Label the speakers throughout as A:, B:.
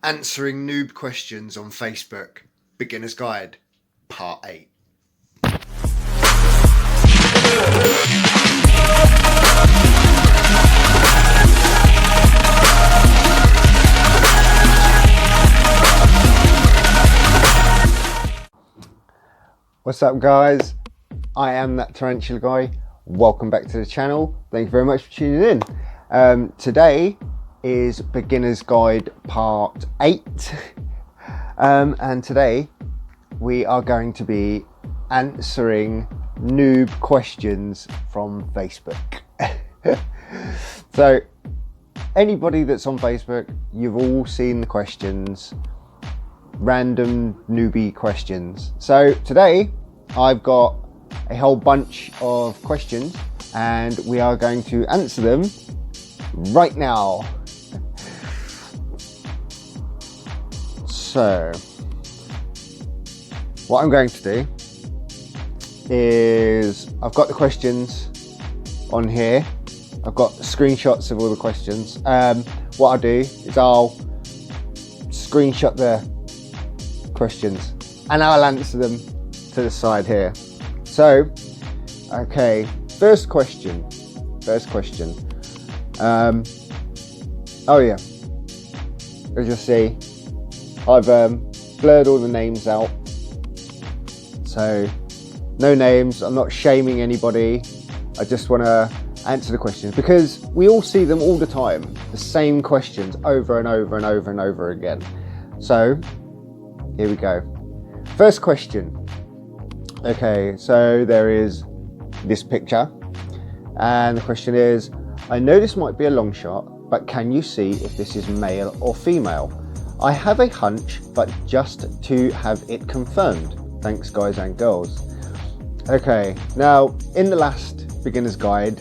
A: Answering noob questions on Facebook. Beginner's Guide, Part 8.
B: What's up, guys? I am that Tarantula guy. Welcome back to the channel. Thank you very much for tuning in. Today is Beginner's Guide Part 8. And today we are going to be answering noob questions from Facebook. So anybody that's on Facebook, you've all seen the questions. Random newbie questions. So today I've got a whole bunch of questions and we are going to answer them right now. So what I'm going to do is I've got the questions on here. I've got screenshots of all the questions. What I'll do is I'll screenshot the questions and I'll answer them to the side here. So, okay, first question. Oh yeah, as you'll see, I've blurred all the names out. So, no names. I'm not shaming anybody. I just want to answer the questions because we all see them all the time. The same questions over and over and over and over again. So, here we go. First question. Okay, so there is this picture and the question is, I know this might be a long shot, but can you see if this is male or female? I have a hunch, but just to have it confirmed. Thanks, guys and girls. Okay, now in the last Beginner's Guide,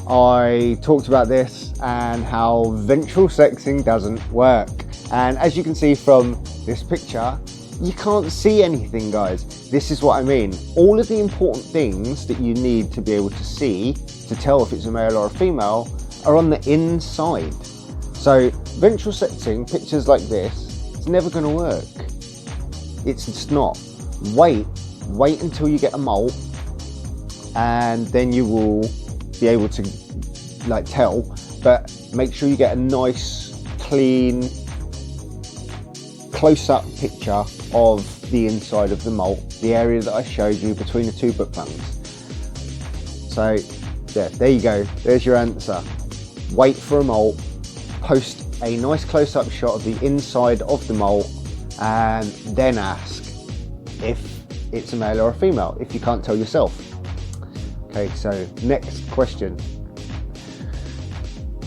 B: I talked about this and how ventral sexing doesn't work. And as you can see from this picture, you can't see anything, guys. This is what I mean. All of the important things that you need to be able to see to tell if it's a male or a female are on the inside. So ventral sexing, pictures like this, it's never going to work. It's just not. Wait until you get a molt and then you will be able to tell, but make sure you get a nice clean close-up picture of the inside of the molt, the area that I showed you between the two book plans. So yeah, there you go, there's your answer. Wait for a molt, post a nice close-up shot of the inside of the molt, and then ask if it's a male or a female, if you can't tell yourself. Okay, so next question.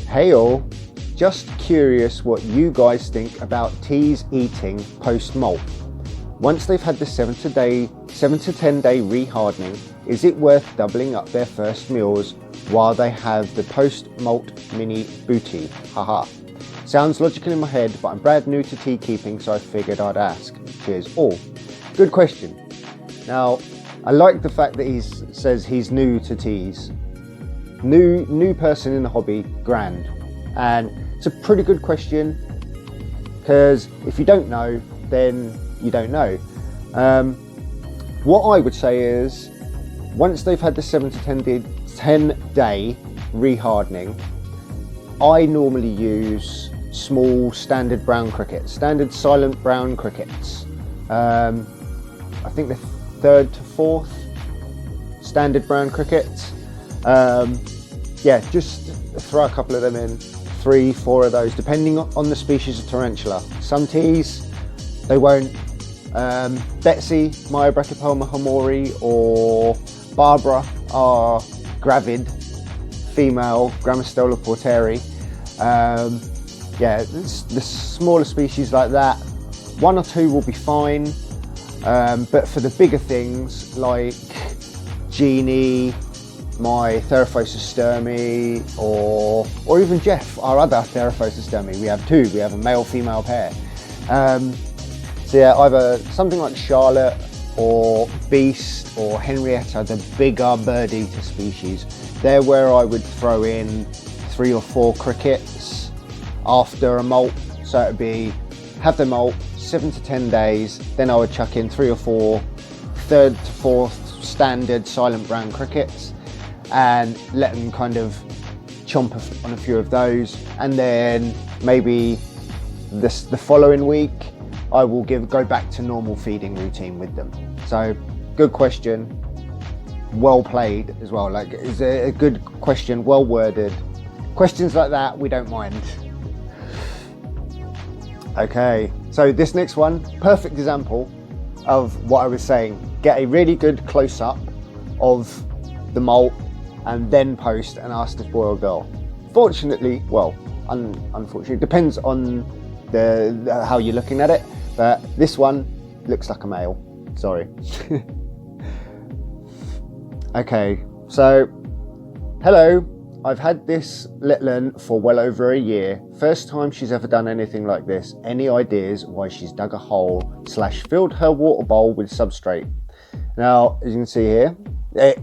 B: Hey all, just curious what you guys think about teas eating post-molt. Once they've had the 7 to 10 day rehardening, is it worth doubling up their first meals while they have the post-molt mini booty? Haha. Sounds logical in my head, but I'm brand new to tea keeping, so I figured I'd ask. Cheers all. Good question. Now, I like the fact that he says he's new to teas. New person in the hobby, grand. And it's a pretty good question, because if you don't know, then you don't know. What I would say is, once they've had the 7 to 10 day rehardening, I normally use small standard brown crickets, standard silent brown crickets. I think the 3rd to 4th standard brown crickets. Yeah, just throw a couple of them in, 3, 4 of those, depending on the species of tarantula. Some teas, they won't. Betsy, my Brachypelma hamori, or Barbara are gravid, female, Grammostola porteri. Yeah, the smaller species like that, 1 or 2 will be fine. But for the bigger things like Jeannie, my Theraphosis sturmi, or even Jeff, our other Theraphosis sturmi. We have 2, we have a male-female pair. So yeah, either something like Charlotte or Beast or Henrietta, the bigger bird eater species. They're where I would throw in 3 or 4 crickets after a molt. So it'd be have them molt 7 to 10 days, then I would chuck in 3 or 4 third to fourth standard silent brown crickets and let them kind of chomp on a few of those, and then maybe the following week I will go back to normal feeding routine with them. So good question, well played as well. Like, it's a good question, well worded. Questions like that we don't mind. Okay, so this next one, perfect example of what I was saying. Get a really good close-up of the molt and then post and ask if boy or girl. Fortunately, well, unfortunately, it depends on how you're looking at it, but this one looks like a male, sorry. Okay, so, hello, I've had this little un for well over a year. First time she's ever done anything like this. Any ideas why she's dug a hole / filled her water bowl with substrate? Now, as you can see here, it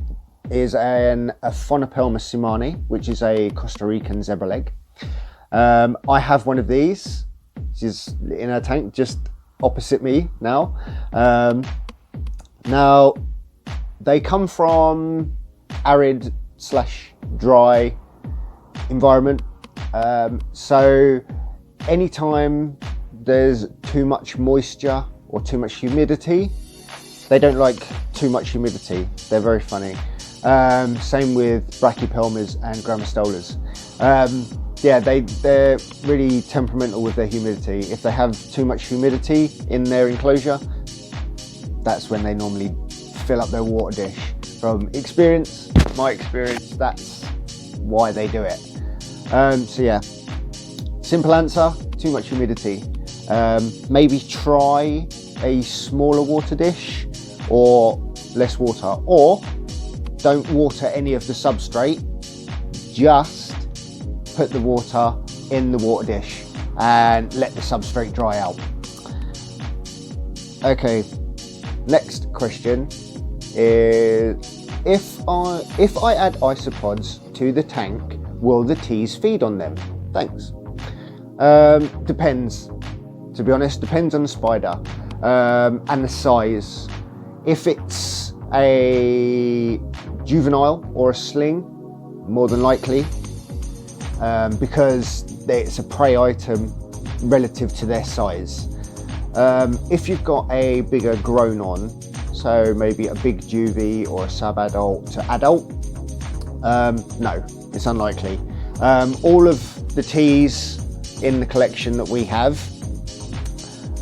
B: is a Phonopelma simani, which is a Costa Rican zebra leg. I have one of these. She's in her tank just opposite me now. Now, they come from arid / dry environment. So anytime there's too much moisture or too much humidity, they don't like too much humidity. They're very funny. Same with Brachypelmas and Grammostolas. Yeah, they're really temperamental with their humidity. If they have too much humidity in their enclosure, that's when they normally fill up their water dish. From experience, my experience, that's why they do it. So yeah, simple answer, too much humidity. Maybe try a smaller water dish or less water, or don't water any of the substrate, just put the water in the water dish and let the substrate dry out. Okay, next question is, if I add isopods to the tank, will the teas feed on them? Thanks. Depends, to be honest, depends on the spider and the size. If it's a juvenile or a sling, more than likely, because it's a prey item relative to their size. If you've got a bigger grown on, so maybe a big juvie or a sub-adult to adult, no, it's unlikely. All of the teas in the collection that we have,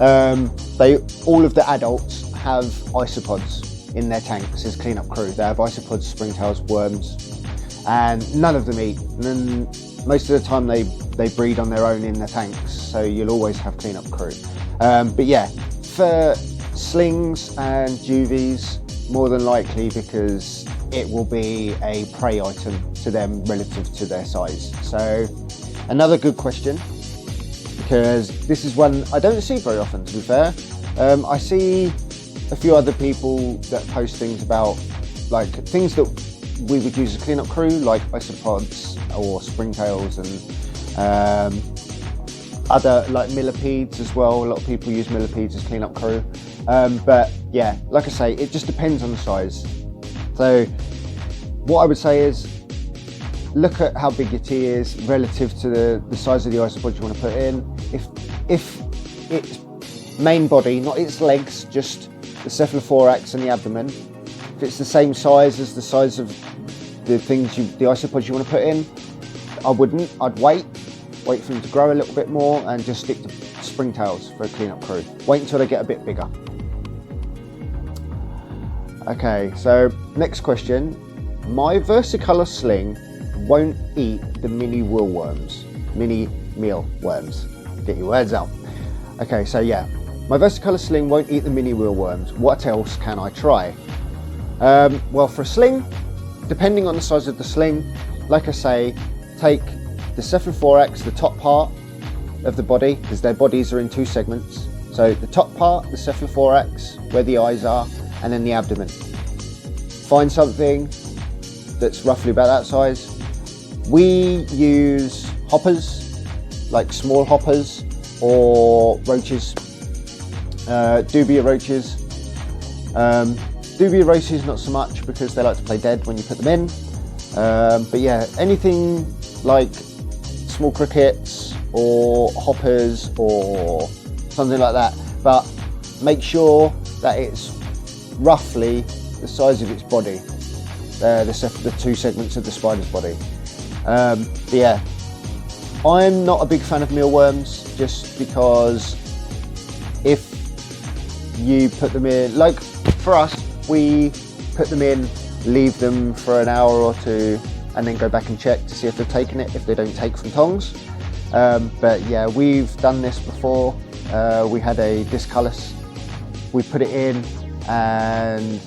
B: all of the adults have isopods in their tanks as cleanup crew. They have isopods, springtails, worms, and none of them eat. And then most of the time they breed on their own in the tanks, so you'll always have cleanup crew. But yeah, for slings and juvies, more than likely, because it will be a prey item to them relative to their size. So another good question, because this is one I don't see very often, to be fair. I see a few other people that post things about, like, things that we would use as cleanup crew, like isopods or springtails, and other, like, millipedes as well. A lot of people use millipedes as cleanup crew. But yeah, like I say, it just depends on the size. So what I would say is, look at how big your tea is relative to the size of the isopod you want to put in. If its main body, not its legs, just the cephalothorax and the abdomen, if it's the same size as the size of the isopods you want to put in, I wouldn't. I'd wait for them to grow a little bit more and just stick to springtails for a cleanup crew. Wait until they get a bit bigger. Okay, so next question. My versicolor sling won't eat the mini mealworms. Get your words out. Okay, so yeah, my versicolor sling won't eat the mini mealworms. What else can I try? Well, for a sling, depending on the size of the sling, like I say, take the cephalothorax, the top part of the body, because their bodies are in two segments. So the top part, the cephalothorax, where the eyes are, and then the abdomen. Find something that's roughly about that size. We use hoppers, like small hoppers, or roaches, dubia roaches. Dubia roaches not so much because they like to play dead when you put them in. But yeah, anything like small crickets or hoppers or something like that. But make sure that it's roughly the size of its body, the two segments of the spider's body. But yeah, I'm not a big fan of mealworms just because if you put them in, like for us, we put them in, leave them for an hour or two, and then go back and check to see if they've taken it, if they don't take from tongs. But yeah, we've done this before. We had a discalus, we put it in, and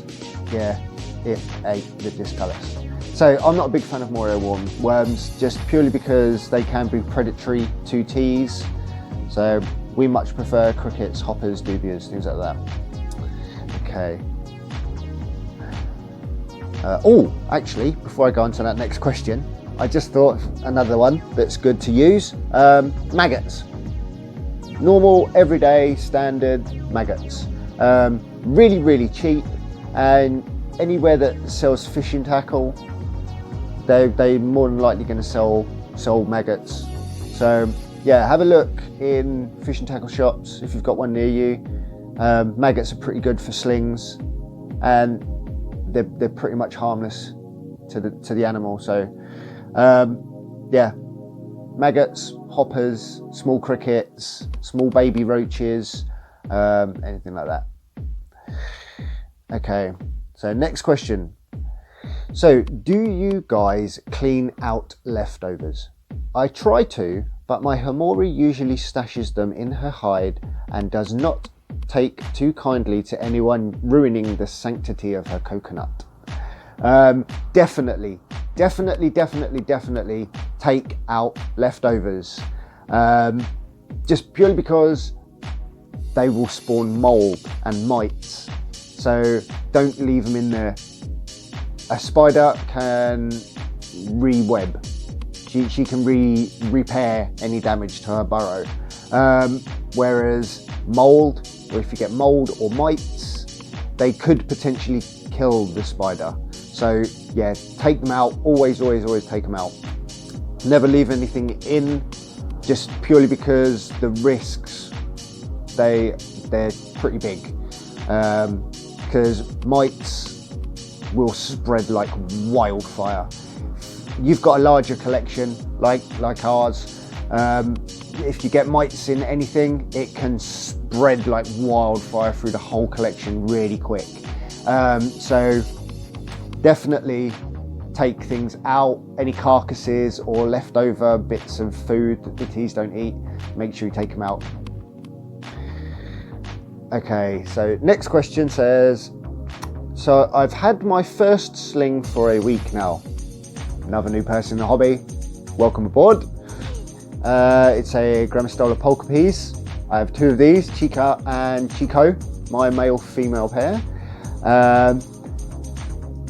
B: yeah, it ate the discalus. So I'm not a big fan of moray worms, just purely because they can be predatory to teas. So we much prefer crickets, hoppers, dubias, things like that. Okay. Oh, actually, before I go on to that next question, I just thought of another one that's good to use. Maggots. Normal, everyday, standard maggots. Really, really cheap, and anywhere that sells fishing tackle, they're more than likely going to sell maggots. So yeah, have a look in fishing tackle shops if you've got one near you. Maggots are pretty good for slings, and they're pretty much harmless to the animal. So yeah, maggots, hoppers, small crickets, small baby roaches, anything like that. Okay, so next question. So do you guys clean out leftovers? I try to, but my Hamori usually stashes them in her hide and does not take too kindly to anyone ruining the sanctity of her coconut. Definitely take out leftovers. Just purely because they will spawn mold and mites. So don't leave them in there. A spider can re-web. She can repair any damage to her burrow. Whereas mold, or if you get mold or mites, they could potentially kill the spider. So yeah, take them out. Always take them out. Never leave anything in, just purely because the risks, they're pretty big. Because mites will spread like wildfire. You've got a larger collection like ours. If you get mites in anything, it can spread like wildfire through the whole collection really quick. So definitely take things out. Any carcasses or leftover bits of food that the teas don't eat, make sure you take them out. Okay, so next question says, so I've had my first sling for a week now. Another new person in the hobby, welcome aboard. It's a Grammostola polka piece. I have two of these, Chica and Chico, my male-female pair.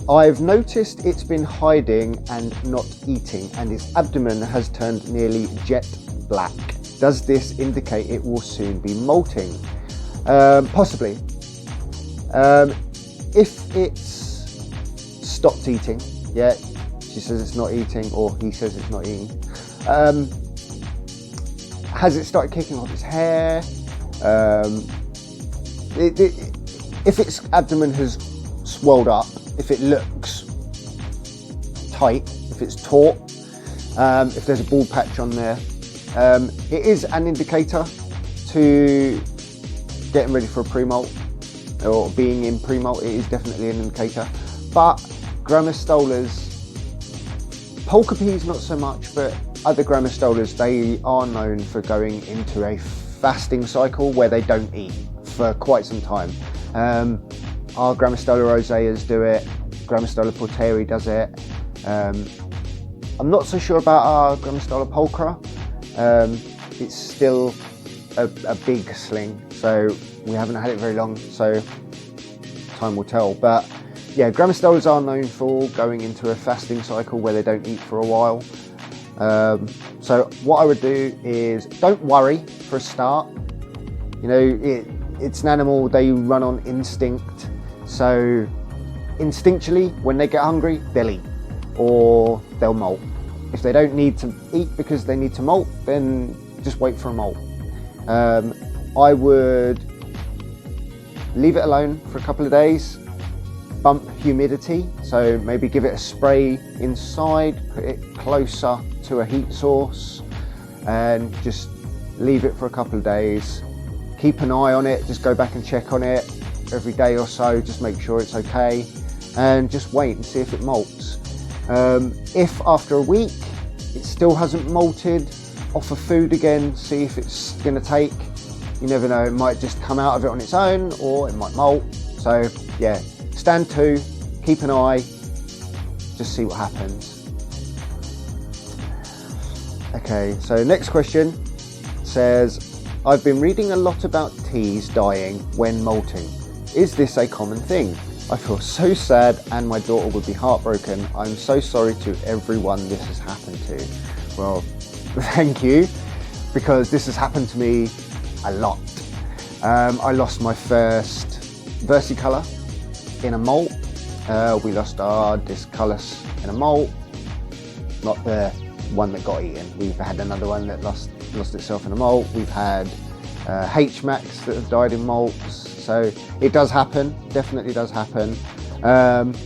B: I've noticed it's been hiding and not eating, and its abdomen has turned nearly jet black. Does this indicate it will soon be molting? Possibly. If it's stopped eating, yeah, she says it's not eating, or he says it's not eating. Has it started kicking off its hair? If its abdomen has swelled up, if it looks tight, if it's taut, if there's a bald patch on there, it is an indicator to getting ready for a pre-molt, or being in pre-molt. It is definitely an indicator. But Grammostolas, polka peas not so much, but other Grammostolas, they are known for going into a fasting cycle where they don't eat for quite some time. Our Grammostola roseas do it, Grammostola porteri does it. I'm not so sure about our Grammostola pulchra. It's still a big sling, so we haven't had it very long, so time will tell. But yeah, Grammostolas are known for going into a fasting cycle where they don't eat for a while. So what I would do is, don't worry for a start. You know, it's an animal, they run on instinct. So instinctually, when they get hungry, they'll eat or they'll molt. If they don't need to eat because they need to molt, then just wait for a molt. I would leave it alone for a couple of days, bump humidity, so maybe give it a spray inside, put it closer to a heat source, and just leave it for a couple of days. Keep an eye on it, just go back and check on it every day or so, just make sure it's okay, and just wait and see if it molts. If after a week it still hasn't molted, offer food again, see if it's going to take. You never know, it might just come out of it on its own, or it might molt. So yeah, stand to, keep an eye, just see what happens. Okay, so next question says, I've been reading a lot about teas dying when molting. Is this a common thing? I feel so sad and my daughter would be heartbroken. I'm so sorry to everyone this has happened to. Well, thank you, because this has happened to me a lot. I lost my first versicolor in a molt. We lost our discolus in a molt, not the one that got eaten. We've had another one that lost itself in a molt. We've had H-Max that have died in molts. So it does happen, definitely does happen.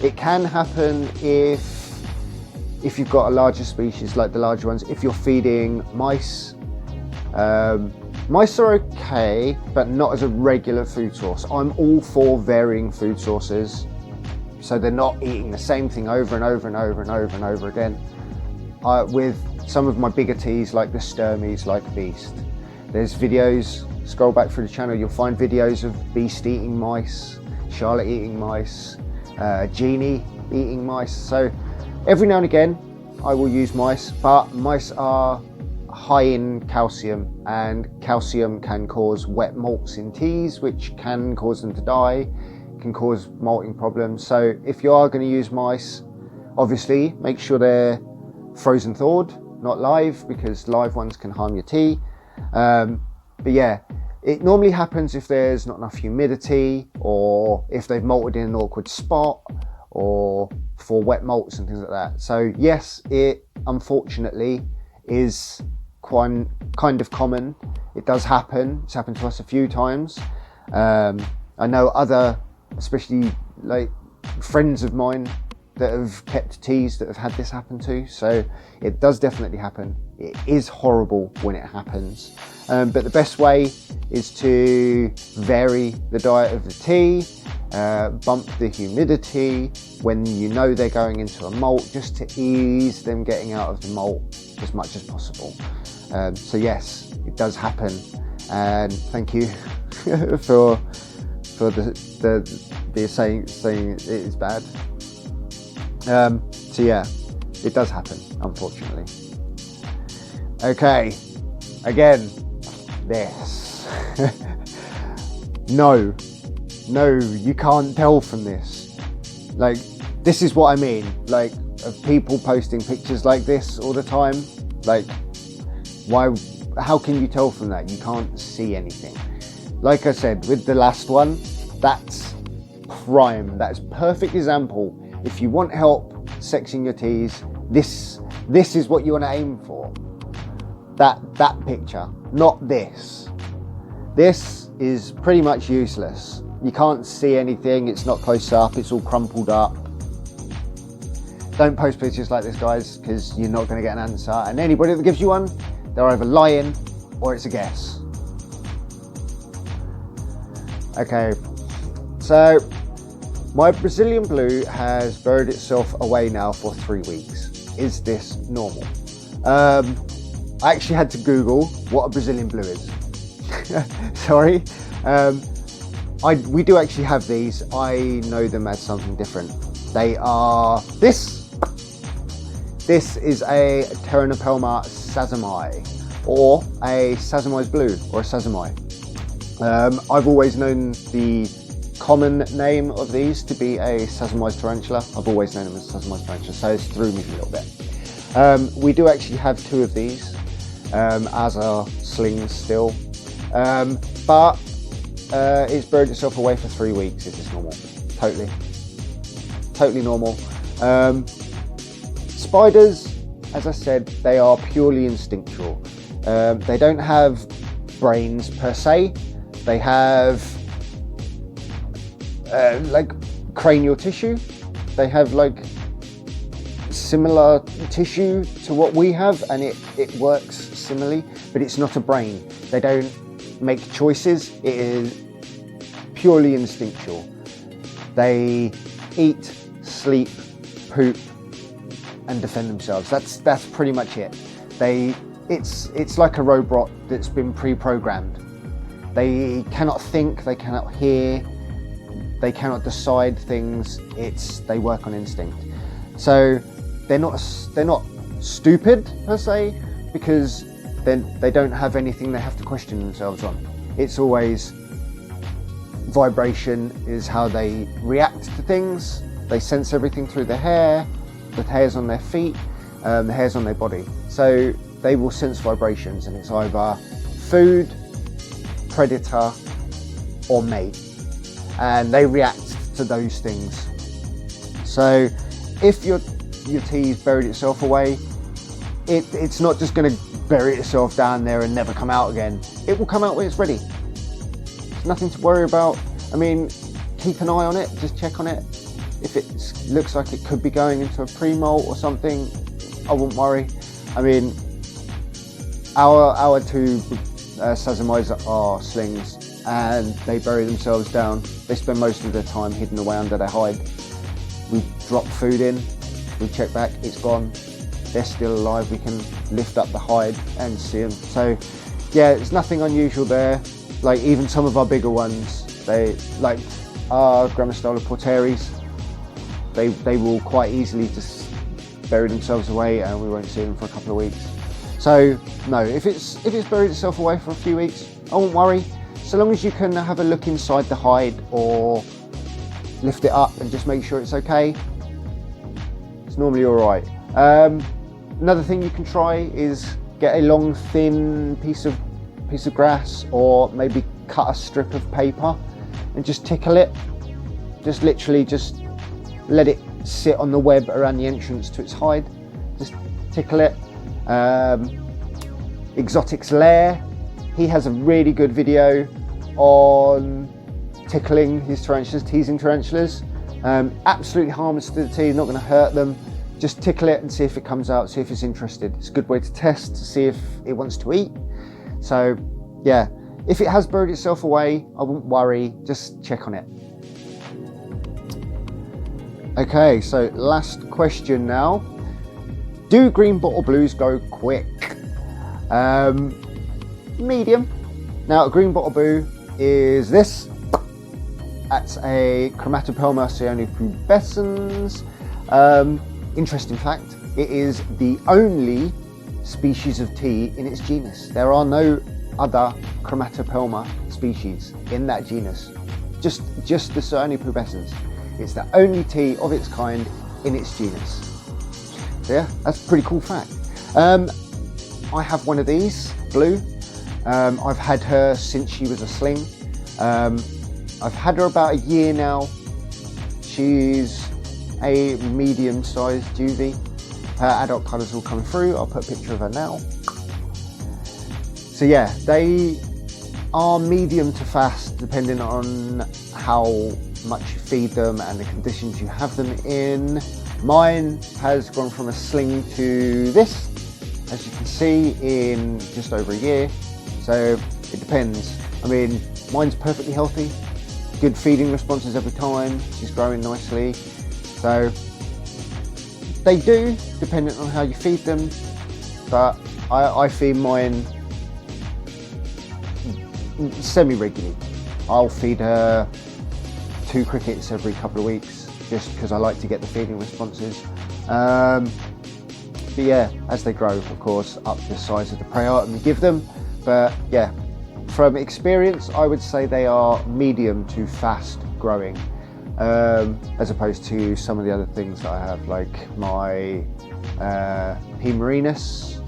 B: It can happen if you've got a larger species, like the larger ones, if you're feeding mice. Mice are okay, but not as a regular food source. I'm all for varying food sources, so they're not eating the same thing over and over and over and over and over again. With some of my bigger teas, like the Sturmies, like Beast, there's videos, scroll back through the channel, you'll find videos of Beast eating mice, Charlotte eating mice, Genie eating mice. So every now and again, I will use mice, but mice are high in calcium, and calcium can cause wet malts in teas, which can cause them to die, can cause malting problems. So if you are going to use mice, obviously make sure they're frozen thawed, not live, because live ones can harm your tea. But yeah, it normally happens if there's not enough humidity, or if they've malted in an awkward spot, or for wet malts and things like that. So yes, it unfortunately is kind of common. It does happen. It's happened to us a few times. I know other, especially like friends of mine that have kept teas that have had this happen to. So it does definitely happen. It is horrible when it happens. But the best way is to vary the diet of the tea, bump the humidity when you know they're going into a molt, just to ease them getting out of the molt as much as possible. So yes, it does happen, and thank you for the saying it is bad. So yeah, it does happen, unfortunately. Okay, again, this. No, you can't tell from this. Like, this is what I mean, like, of people posting pictures like this all the time. Like, how can you tell from that? You can't see anything. Like I said, with the last one, that's prime. That's perfect example. If you want help sexing your teas, this is what you want to aim for. That picture, not this. This is pretty much useless. You can't see anything, it's not close up, it's all crumpled up. Don't post pictures like this, guys, because you're not going to get an answer. And anybody that gives you one, they're either lying or it's a guess. Okay, so my Brazilian blue has buried itself away now for 3 weeks. Is this normal? I actually had to Google what a Brazilian blue is. Sorry. We do actually have these. I know them as something different. They are this. This is a Tarantula sazamai, or a Sazamai's blue, or a sazamai. I've always known the common name of these to be a Sazamai's tarantula. I've always known them as Sazamai's tarantula, so it's threw me a little bit. We do actually have 2 of these. as are slings still. But it's buried itself away for 3 weeks. It is normal. Totally normal. Spiders, as I said, they are purely instinctual. They don't have brains per se. They have like cranial tissue. They have like similar tissue to what we have, and it works similarly, but it's not a brain. They don't make choices. It is purely instinctual. They eat, sleep, poop, and defend themselves. That's pretty much it. It's like a robot that's been pre-programmed. They cannot think, they cannot hear, they cannot decide things. They work on instinct. So they're not stupid per se, because then they don't have anything they have to question themselves on. It's always vibration is how they react to things. They sense everything through the hairs on their feet, the hairs on their body. So they will sense vibrations, and it's either food, predator, or mate, and they react to those things. So if your tea's buried itself away, it's not just going to bury itself down there and never come out again. It will come out when it's ready. There's nothing to worry about. I mean, keep an eye on it, just check on it. If it looks like it could be going into a pre-molt or something, I wouldn't worry. I mean, our two Sazamides are slings, and they bury themselves down. They spend most of their time hidden away under their hide. We drop food in, we check back, it's gone. They're still alive. We can lift up the hide and see them. So yeah, there's nothing unusual there. Like even some of our bigger ones, they like our Grammostola porteris, they will quite easily just bury themselves away, and we won't see them for a couple of weeks. So no, if it's buried itself away for a few weeks, I won't worry. So long as you can have a look inside the hide or lift it up and just make sure it's okay, it's normally all right. Another thing you can try is get a long, thin piece of grass, or maybe cut a strip of paper and just tickle it. Just literally just let it sit on the web around the entrance to its hide. Just tickle it. Exotic's Lair, he has a really good video on tickling his tarantulas, teasing tarantulas. Absolutely harmless to the tea, not going to hurt them. Just tickle it and see if it comes out, see if it's interested. It's a good way to test to see if it wants to eat. So yeah, if it has buried itself away, I wouldn't worry, just check on it. Okay, so last question now. Do green bottle blues go quick? Medium. Now a green bottle blue is this. That's a Chromatopelma cyanopubescens. Interesting fact, it is the only species of tea in its genus. There are no other Chromatopelma species in that genus, just the cyanopubescens. It's the only tea of its kind in its genus. So yeah, that's a pretty cool fact. I have one of these, blue. I've had her since she was a sling. I've had her about a year now. She's a medium-sized juvie. Her adult colours all coming through. I'll put a picture of her now. So yeah, they are medium to fast depending on how much you feed them and the conditions you have them in. Mine has gone from a sling to this, as you can see, in just over a year. So it depends. I mean, mine's perfectly healthy, good feeding responses every time, she's growing nicely. So they do, depending on how you feed them, but I feed mine semi-regularly. I'll feed her 2 crickets every couple of weeks, just because I like to get the feeding responses. But yeah, as they grow, of course, up the size of the prey item you give them. But yeah, from experience, I would say they are medium to fast growing, as opposed to some of the other things that I have, like my P. marinus.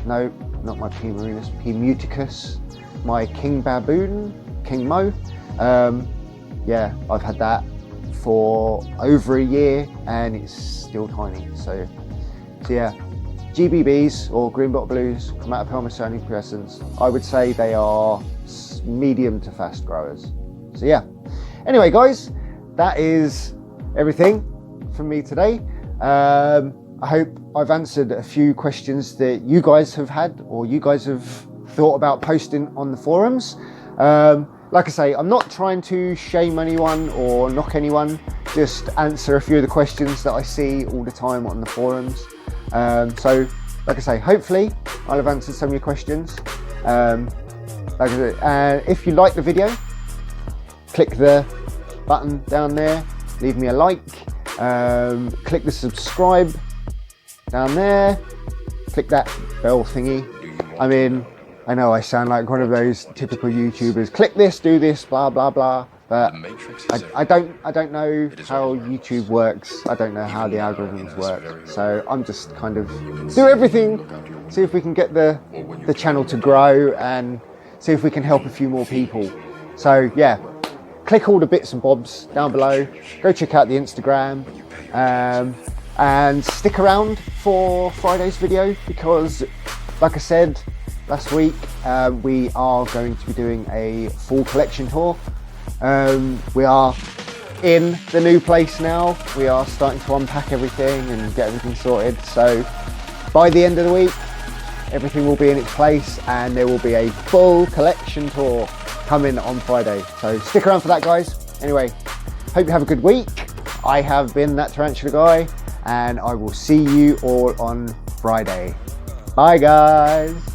B: No, not my P. marinus, P. muticus, my king baboon, King Mo. Yeah, I've had that for over a year and it's still tiny. So yeah, GBBs or green bottle blues, Chromatopelma pubescens, I would say they are medium to fast growers. So yeah, anyway guys, that is everything from me today. I hope I've answered a few questions that you guys have had or you guys have thought about posting on the forums. Like I say, I'm not trying to shame anyone or knock anyone, just answer a few of the questions that I see all the time on the forums. So like I say, hopefully I'll have answered some of your questions. Like I say, if you like the video, click the button down there, leave me a like, click the subscribe down there, click that bell thingy. I mean, I know I sound like one of those typical YouTubers, click this, do this, blah blah blah, but I don't know how YouTube works. I don't know how the algorithms work, so I'm just kind of do everything, see if we can get the channel to grow and see if we can help a few more people. So yeah, click all the bits and bobs down below, go check out the Instagram, and stick around for Friday's video because, like I said last week, we are going to be doing a full collection tour. We are in the new place now. We are starting to unpack everything and get everything sorted. So by the end of the week, everything will be in its place and there will be a full collection tour coming on Friday. So stick around for that, guys. Anyway, hope you have a good week. I have been that Tarantula guy and I will see you all on Friday. Bye guys.